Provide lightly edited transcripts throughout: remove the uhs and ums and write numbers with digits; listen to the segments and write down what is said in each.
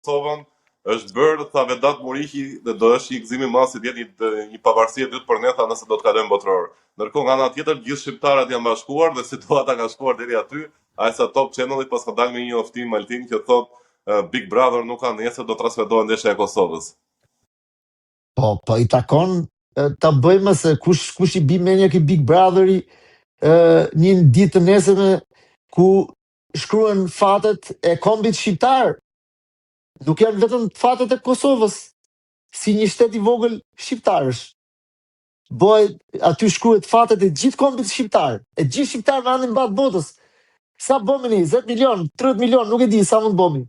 Kosovën, është bërë tha Vedat Muriqi dhe do është i gëzimi i madh se një pavarësi e dytë për ne tha nëse do të kalojmë botëror. Ndërkohë nga ana tjetër gjithë shqiptarët janë bashkuar dhe situata ka shkuar deri aty, ajsa Top Channel-i pas ka dalë me një njoftim Altin që thotë Big Brother nuk ka nesër do transmetohet ndeshja e Kosovës. Po i takon ta bëjmë se kush i bi menja ki Big Brotheri një ditë të nesërme ku shkruen fatet e kombit shqiptar. Nuk janë vetëm fatet e Kosovës, si një shtet i vogël shqiptarësh. Aty shkruhet fatet e gjithë kombit shqiptar, e gjithë shqiptarëve anë mbatë botës. Sa bëmi një, 20 milion, 30 milion, nuk e di sa mund bëmi.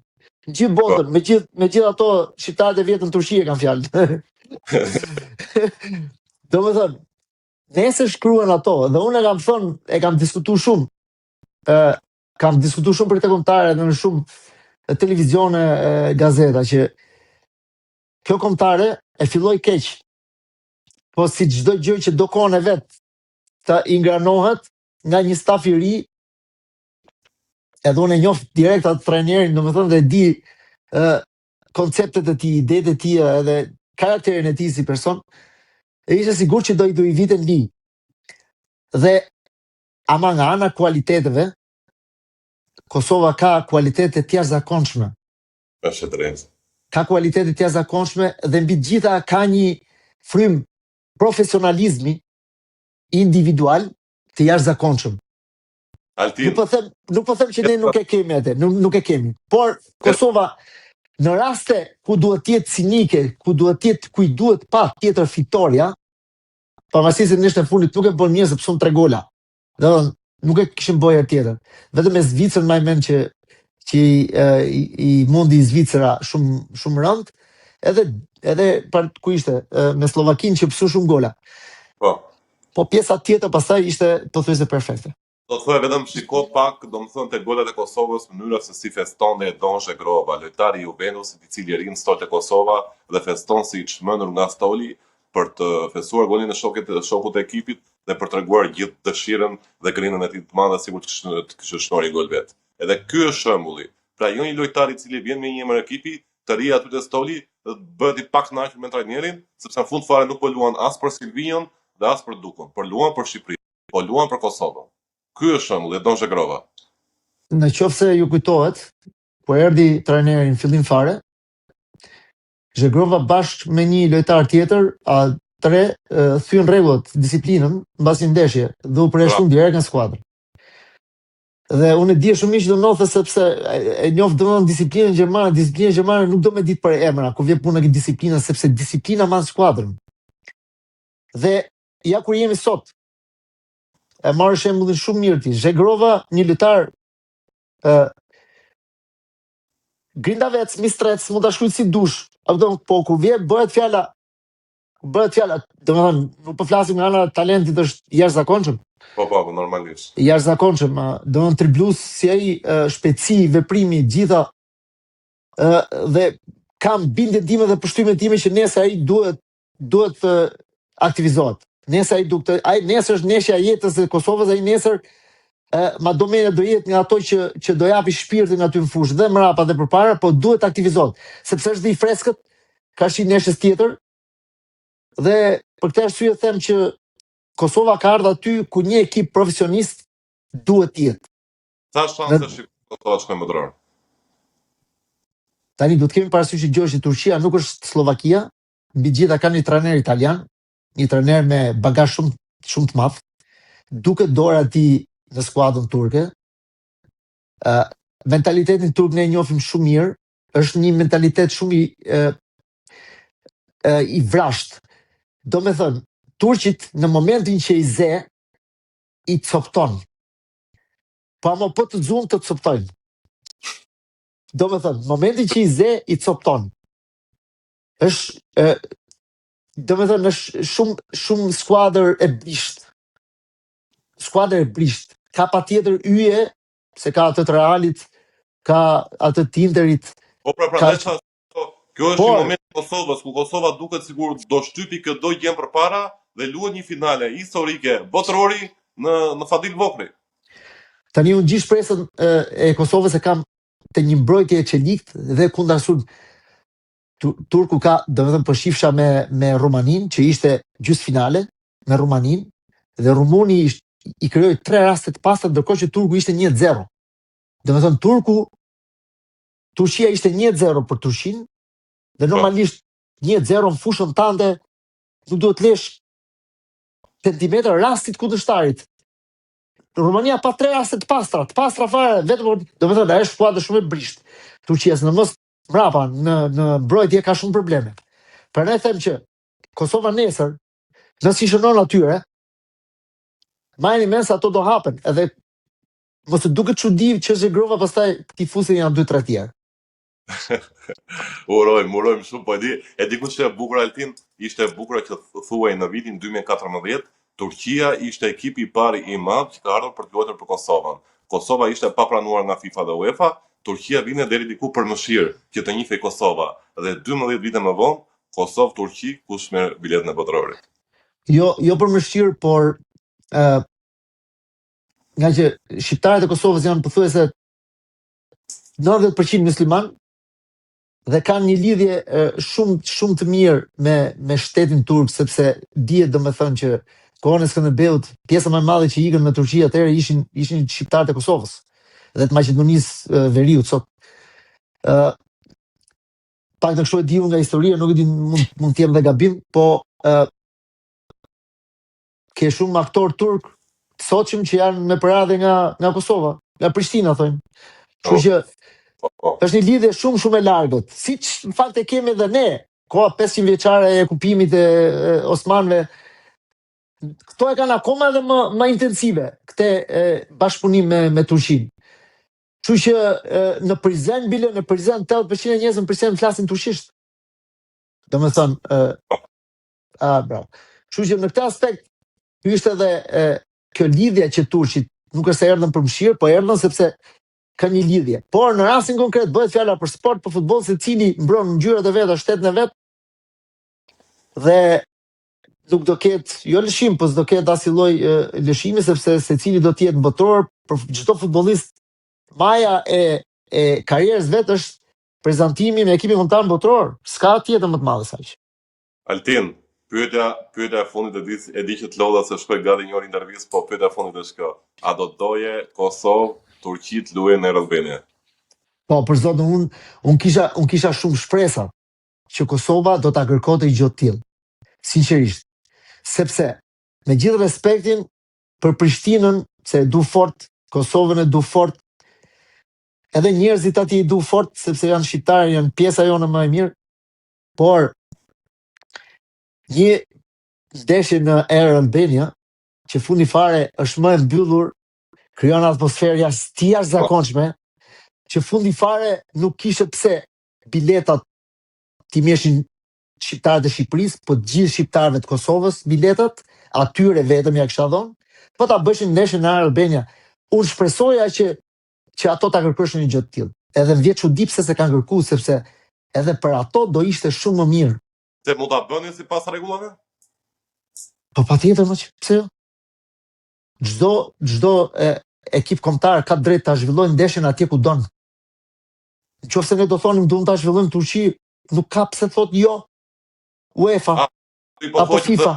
Gjithë botën, me gjithë ato shqiptarët e vjetën Turqie kanë fjalë. Do me thënë, nesër shkruen ato, dhe unë e kam diskutu shumë, për të kombëtare dhe në shumë televizione, gazeta, që kjo kombëtare e filloi keq, po si çdo gjë që do kohën e vet të ingranohet nga një staf i ri, edhe unë e njoh direkt atë trajnerin, domethënë dhe di konceptet e tij, idetë e tij edhe karakterin e tij si person, e ishte sigurt që do i viten li. Dhe ama nga ana kualiteteve, Kosova ka kualitete të jashtëzakonshme. Është drejt. Ka kualitete të jashtëzakonshme dhe mbi të gjitha ka një frym profesionalizmi individual të jashtëzakonshëm. Nuk po them që ne nuk e kemi atë, nuk e kemi. Por Kosova në raste ku duhet të jetë cinike, ku duhet pa tjetër fitoria, pavarësisht se në fundit nuk e bën mirë sepse son 3 gola. Domethënë nuk e kishin bërë tjetër. Vetëm me Zvicrën më mend që i mundi Zvicra shumë rënd, edhe ku ishte me Slovakin që pësu shumë gola. Po pjesa tjetër pastaj ishte pothuajse perfekte. Do të thoya vetëm shiko pak, domethënë te golat e Kosovës, mënyra se si feston dhe e donshë Grova, lojtari i Juventusit i cili rin stol te Kosova dhe feston si i çmendur nga stoli për të festuar golin e shokut të ekipit dhe për treguar gjithë dëshirën dhe grinën e tij të madhe sikur të kishte shtuar një gol vet. Edhe ky është shembulli. Pra jo një lojtar i cili vjen me një emër ekipi, të ri aty te stoli, bëhet i pakënaqur me trajnerin, sepse në fund fare nuk po luan as për Silvion dhe as për Dukun, por luan për Shqipërinë, po luan për Kosovën. Ky është shembulli e donshë Grova. Në qoftë se ju kujtohet, kur erdhi trajneri në fillim fare, Zhegrova bashkë me një lojtar tjetër, tre thyen rregullat, disiplinën mbasi ndeshje dhe u përjashtuan direkt në skuadër. Dhe unë e di shumë mirë që do ndodhte sepse e njoh domosdoshmë disiplinën gjermane nuk do me ditë për emra, kur vjen puna që disiplina, sepse disiplina mban skuadrën. Dhe ja kur jemi sot, e marrë shembullin shumë mirë ti, Zhegrova, një lojtar Grindavec, Mistrec, mund ta shkruaj si dush. Po kur vjen bëhet fjala, domethënë nuk po flasim nga ana talentit është jashtëzakonshëm. Po, normalisht. Jashtëzakonshëm, domethënë triblus si ai shpejtësi, veprimi, gjitha dhe kam bindjen time dhe përshtypjen time që nesër ai duhet aktivizohet. Nesër nesër është ndeshja e jetës së Kosovës, ai nesër ma domena do jetë nga ato që do japi shpirtin aty në fushë, dhe mrapa dhe përpara, po duhet aktivizohet, sepse është dhe i freskët, ka shi ndeshjes tjetër, dhe për këtë arsye them që Kosova ka ardhur aty ku një ekip profesionist duhet të jetë. Sa shanse shikon Kosova shkojnë botëror? Tani do të kemi parasysh që gjë që Turqia nuk është Slovakia, mbi gjitha ka një trajner italian, një trajner me bagazh shumë të madh, duket dora atij në skuadrën turke. Mentalitetin turk ne e njohim shumë mirë, është një mentalitet shumë i vrasht. Do me thënë, turqit në momentin që i ze, i copton. Po ama po të zunë të coptojnë. Do me thënë, momentin që i ze, i copton. Do me thënë, është shumë skuadër e brisht. Ka pa tjetër yje, se ka atë të Realit, ka atë të Interit. Po prandaj kjo është një moment i Kosovës, ku Kosova duket sigur do shtypi këdo gjë përpara dhe luhet një finale historike botërori në Fadil Vokri. Tani unë gjithë shpresën e Kosovës e kam të një mbrojtje e çelikt dhe kundërshtar Turku ka, domethënë po shifsha me Rumanin, që ishte gjysmëfinale me Rumanin, dhe Rumuni i krijoi 3 raste të pastra, ndërkohë që Turku ishte 1-0. Domethënë Turqia ishte 1-0 për Turqinë, dhe normalisht 1-0 në fushën tande nuk duhet lesh centimetër rastit kundërshtarit. Rumania pa 3 raste të pastra fare, vetëm domethënë ajo është skuadër shumë e brisht. Turqias në mos mbrapa në mbrojtje ka shumë probleme. Prandaj them që Kosova nesër, nëse i shënon atyre, majni mend se ato do hapen, edhe mos të duket çudi që Zhegrova pastaj tifuzët janë 2-3 tjerë. Urojmë shumë, po e di ku që e bukur Altin, ishte e bukur që thuaj në vitin 2014, Turqia ishte ekipi i parë i madh që ka ardhur për të luajtur për Kosovën. Kosova ishte pa pranuar nga FIFA dhe UEFA, Turqia vinte deri diku për mëshirë që të njihej Kosova, dhe 12 vite më vonë, Kosovë-Turqi kush merr biletën e botrorit. Jo për mëshirë, por nga që shqiptarët e Kosovës janë pothuajse 90% musliman dhe kanë një lidhje shumë të mirë me shtetin turk, sepse dihet domethënë që kohën e Skënderbeut, pjesa më e madhe që ikën në Turqi atëherë ishin shqiptarët e Kosovës dhe të Maqedonisë Veriut sot. Pak të kështu e diu nga historia, nuk e di, mund të jem dhe gabim, po ke shumë aktor turk të sotshëm që janë me përardhje nga Kosova, nga Prishtina thojnë. Kështu që është një lidhje shumë e largët. Siç në fakt e kemi edhe ne, koha 500 vjeçare e okupimit e Osmanëve. Këto e kanë akoma edhe më intensive, këtë bashkëpunim me Turqinë. Kështu që në Prizren 80% e njerëzve në Prizren flasin turqisht. Domethënë, bravo. Kështu që në këtë aspekt ky është edhe kjo lidhje që turqit nuk është se erdhën për mëshirë, po erdhën sepse ka një lidhje. Por në rastin konkret bëhet fjala për sport, për futboll, secili mbron ngjyrat e veta, shtetin e vet, dhe nuk do ketë jo lëshim, po s'do ketë asnjë lloj lëshimi, sepse secili do të jetë botror. Për çdo futbollist, maja e karrierës vet është prezantimi me ekipin kombëtar botror. S'ka tjetër më të madhe se aq. Altin, pyetja e fundit e ditës, e di që të lodha se shkoj gati një orë intervistë, po pyetja e fundit është kjo: a do doje Kosovë, Turqi të luajnë në Albania? Po, për zotin, unë kisha shumë shpresa që Kosova do ta kërkonte gjë të tillë. Sinqerisht. Sepse me gjithë respektin për Prishtinën, se e du fort, Kosovën e du fort, edhe njerëzit aty i du fort, sepse janë shqiptarë, janë pjesa jone më e mirë, por një ndeshje në Air Albania, që fundi fare është më e mbyllur, krijon atmosferë jashtëzakonshme, që fundi fare nuk kishte pse biletat t'i mjeshin shqiptarët e Shqipërisë, po të gjithë shqiptarëve të Kosovës biletat, atyre vetëm ja kisha dhënë, po ta bëshin ndeshjen në Air Albania. Unë shpresoja që ato ta kërkoshin një gjë të tillë. Edhe më vjen çudi pse se kanë kërkuar, sepse edhe për ato do ishte shumë më mirë. Se mund ta bënin sipas rregullave? Po patjetër, pse jo? Çdo ekip kombëtar ka drejt ta zhvillojë ndeshjen atje ku don. Nëse ne do thonim duam ta zhvillojmë në Turqi, nuk ka pse thot jo UEFA apo FIFA.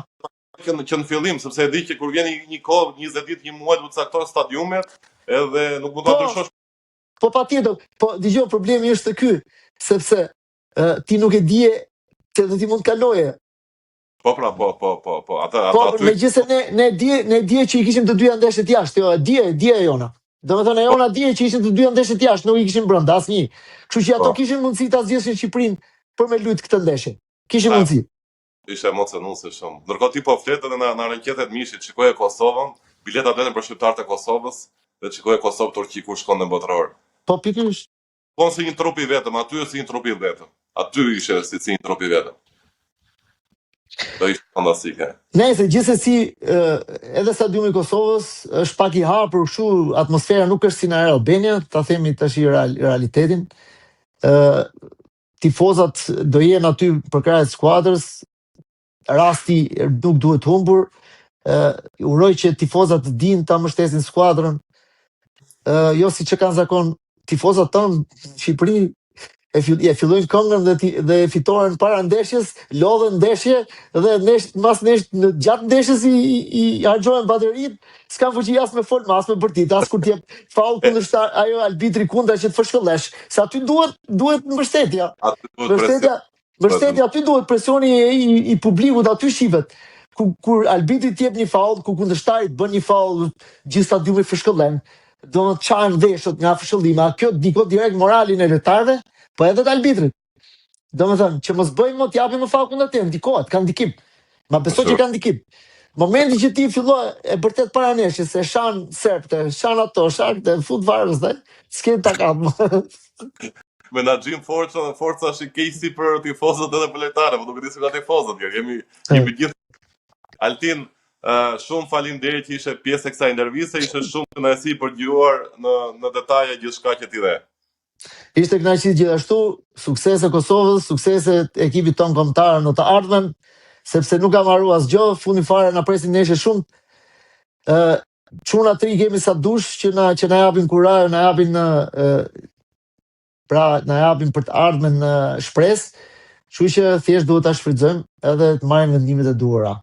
Që në fillim, sepse e di që kur vjen një kohë, 20 ditë, një muaj, du të caktojnë stadiumet, edhe nuk mund ta ndryshosh. Po patjetër, po dëgjoj, problemi është ky, sepse ti nuk e dije se do ti mund të kaloje. Po. Megjithëse ne dije që i kishim të dyja ndeshjet jashtë, jo, dije jona. Domethënë jona dije që ishin të dyja ndeshjet jashtë, nuk i kishim brenda asnjë. Kështu që ato kishin mundësi ta zgjeshin Shqipërinë për me luajt këtë ndeshje. Kishin mundësi. Ishte emocionuese shumë. Ndërkohë ti po flet edhe në ranketet mishit, shikoje Kosovën, biletat vetëm për shqiptarët e Kosovës, dhe shikoje Kosovë Turqi kur shkon në botror. Po pikërisht. Po si një trup i vetëm, aty është si një trup i vetëm. Aty ishte si një trup i vetëm. Do ishte fantastike. Nëse gjithsesi edhe stadiumi i Kosovës është pak i hapur, kështu atmosfera nuk është si në Air Albania, ta themi tash realitetin. Tifozat do jenë aty për krahas skuadrës, rasti nuk duhet humbur. Uroj që tifozat të dinë ta mbështesin skuadrën. Jo siç e kanë zakon tifozat tonë në Shqipëri e fillojnë këngën dhe fitoren para ndeshjes, lodhen ndeshje dhe gjatë ndeshjes i harxhohen bateritë, s'kan fuqi as me fol, as me bërtit, as kur t'jep faul kundërshtar, ajo arbitri kundra që të fshkëllesh, se aty duhet mbështetja. Mbështetja aty duhet presioni i publikut, aty shihet. Kur arbitri t'jep një faul, kur kundërshtarit bën një faul, gjithë stadiumi fshkëllen, do të çajnë veshët nga fshkëllima, kjo ndikon direkt moralin e lojtarëve, po edhe të arbitrit. Do me thënë, që mos bëjmë më t'japim më faul kundër te, ndikohet, ka ndikim. Ma besoj që ka ndikim. Momenti që ti filloj e bërtet para neshjes, se shan serpte, shan ato, shan të fut varës dhe, s'ke ta kapë. Menaxhim forca shikesi për tifozët edhe për lojtarët, po nuk e di se ka tifozët, jemi gjithë. Altin, shumë faleminderit që ishe pjesë e kësaj interviste, ishe shumë kënaqësi për dëgjuar në detaje gjithçka që ti dhe. Ishte kënaqësi gjithashtu, suksese Kosovës, suksese ekipit ton kombëtar në të ardhmen, sepse nuk ka marru asgjë, fundi fare na presin nesër shumë. Çuna tri kemi sa dush që na japin kurajë, na japin na japin për të ardhmen shpresë. Kështu që thjesht duhet ta shfrytëzojmë edhe të marrim vendimet e duhura.